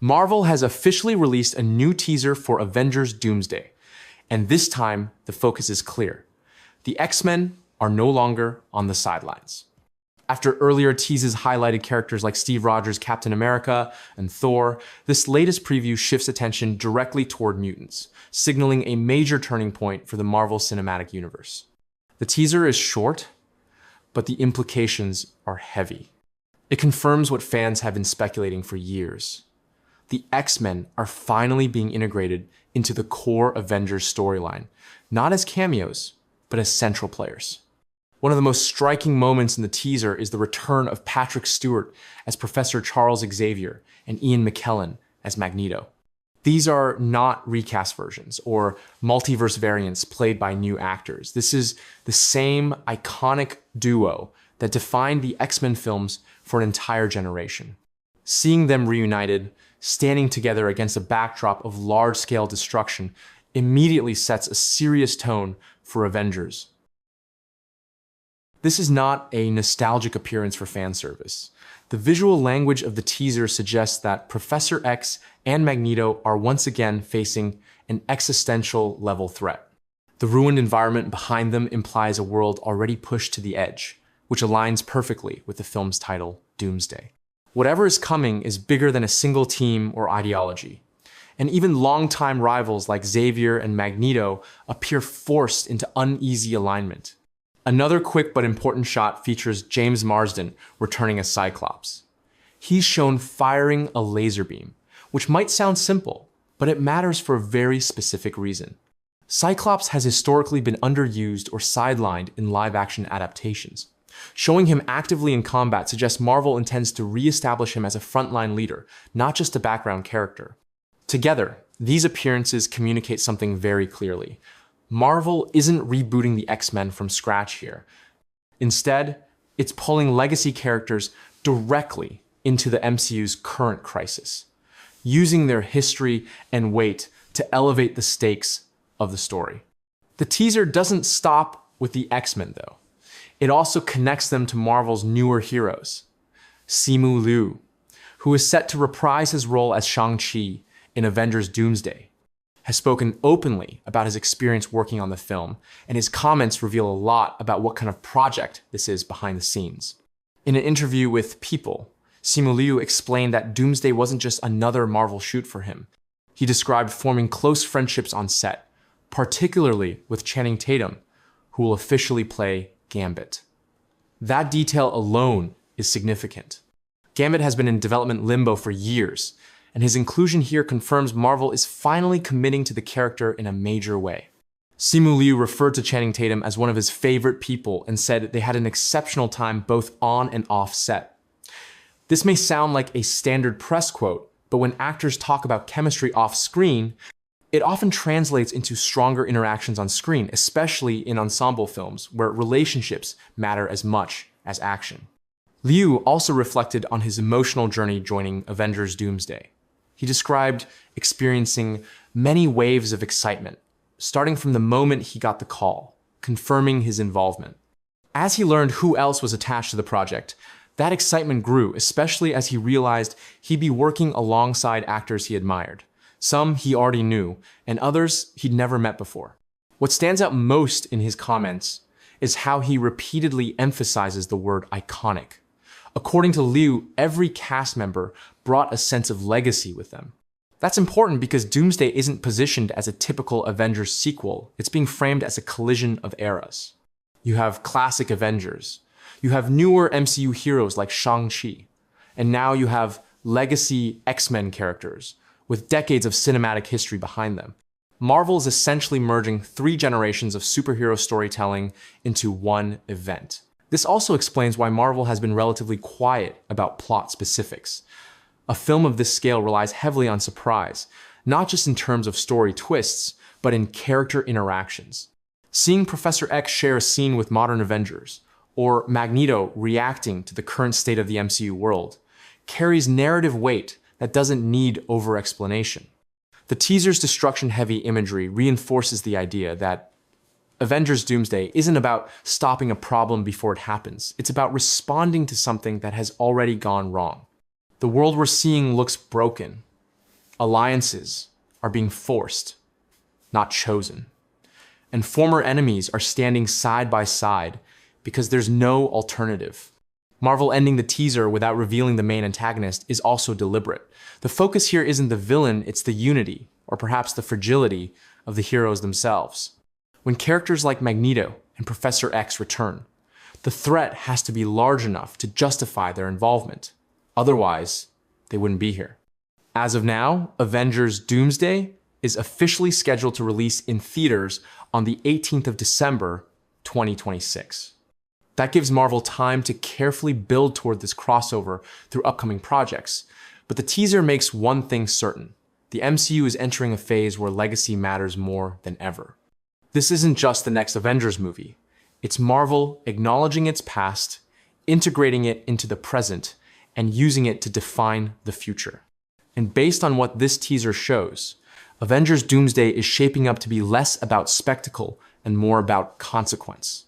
Marvel has officially released a new teaser for Avengers Doomsday, and this time the focus is clear. The X-Men are no longer on the sidelines. After earlier teases highlighted characters like Steve Rogers' Captain America and Thor, this latest preview shifts attention directly toward mutants, signaling a major turning point for the Marvel Cinematic Universe. The teaser is short, but the implications are heavy. It confirms what fans have been speculating for years. The X-Men are finally being integrated into the core Avengers storyline, not as cameos, but as central players. One of the most striking moments in the teaser is the return of Patrick Stewart as Professor Charles Xavier and Ian McKellen as Magneto. These are not recast versions or multiverse variants played by new actors. This is the same iconic duo that defined the X-Men films for an entire generation. Seeing them reunited, standing together against a backdrop of large-scale destruction, immediately sets a serious tone for Avengers. This is not a nostalgic appearance for fan service. The visual language of the teaser suggests that Professor X and Magneto are once again facing an existential level threat. The ruined environment behind them implies a world already pushed to the edge, which aligns perfectly with the film's title, Doomsday. Whatever is coming is bigger than a single team or ideology. And even longtime rivals like Xavier and Magneto appear forced into uneasy alignment. Another quick but important shot features James Marsden returning as Cyclops. He's shown firing a laser beam, which might sound simple, but it matters for a very specific reason. Cyclops has historically been underused or sidelined in live-action adaptations. Showing him actively in combat suggests Marvel intends to re-establish him as a frontline leader, not just a background character. Together, these appearances communicate something very clearly. Marvel isn't rebooting the X-Men from scratch here. Instead, it's pulling legacy characters directly into the MCU's current crisis, using their history and weight to elevate the stakes of the story. The teaser doesn't stop with the X-Men, though. It also connects them to Marvel's newer heroes. Simu Liu, who is set to reprise his role as Shang-Chi in Avengers Doomsday, has spoken openly about his experience working on the film, and his comments reveal a lot about what kind of project this is behind the scenes. In an interview with People, Simu Liu explained that Doomsday wasn't just another Marvel shoot for him. He described forming close friendships on set, particularly with Channing Tatum, who will officially play Gambit. That detail alone is significant. Gambit has been in development limbo for years, and his inclusion here confirms Marvel is finally committing to the character in a major way. Simu Liu referred to Channing Tatum as one of his favorite people and said they had an exceptional time both on and off set. This may sound like a standard press quote, but when actors talk about chemistry off screen, it often translates into stronger interactions on screen, especially in ensemble films, where relationships matter as much as action. Liu also reflected on his emotional journey joining Avengers Doomsday. He described experiencing many waves of excitement, starting from the moment he got the call, confirming his involvement. As he learned who else was attached to the project, that excitement grew, especially as he realized he'd be working alongside actors he admired. Some he already knew, and others he'd never met before. What stands out most in his comments is how he repeatedly emphasizes the word iconic. According to Liu, every cast member brought a sense of legacy with them. That's important because Doomsday isn't positioned as a typical Avengers sequel. It's being framed as a collision of eras. You have classic Avengers. You have newer MCU heroes like Shang-Chi. And now you have legacy X-Men characters with decades of cinematic history behind them. Marvel is essentially merging 3 generations of superhero storytelling into one event. This also explains why Marvel has been relatively quiet about plot specifics. A film of this scale relies heavily on surprise, not just in terms of story twists, but in character interactions. Seeing Professor X share a scene with modern Avengers, or Magneto reacting to the current state of the MCU world, carries narrative weight that doesn't need over-explanation. The teaser's destruction-heavy imagery reinforces the idea that Avengers Doomsday isn't about stopping a problem before it happens. It's about responding to something that has already gone wrong. The world we're seeing looks broken, Alliances are being forced, not chosen. And former enemies are standing side by side because there's no alternative. Marvel ending the teaser without revealing the main antagonist is also deliberate. The focus here isn't the villain, it's the unity, or perhaps the fragility, of the heroes themselves. When characters like Magneto and Professor X return, the threat has to be large enough to justify their involvement. Otherwise, they wouldn't be here. As of now, Avengers Doomsday is officially scheduled to release in theaters on the 18th of December, 2026. That gives Marvel time to carefully build toward this crossover through upcoming projects. But the teaser makes one thing certain. The MCU is entering a phase where legacy matters more than ever. This isn't just the next Avengers movie. It's Marvel acknowledging its past, integrating it into the present, and using it to define the future. And based on what this teaser shows, Avengers Doomsday is shaping up to be less about spectacle and more about consequence.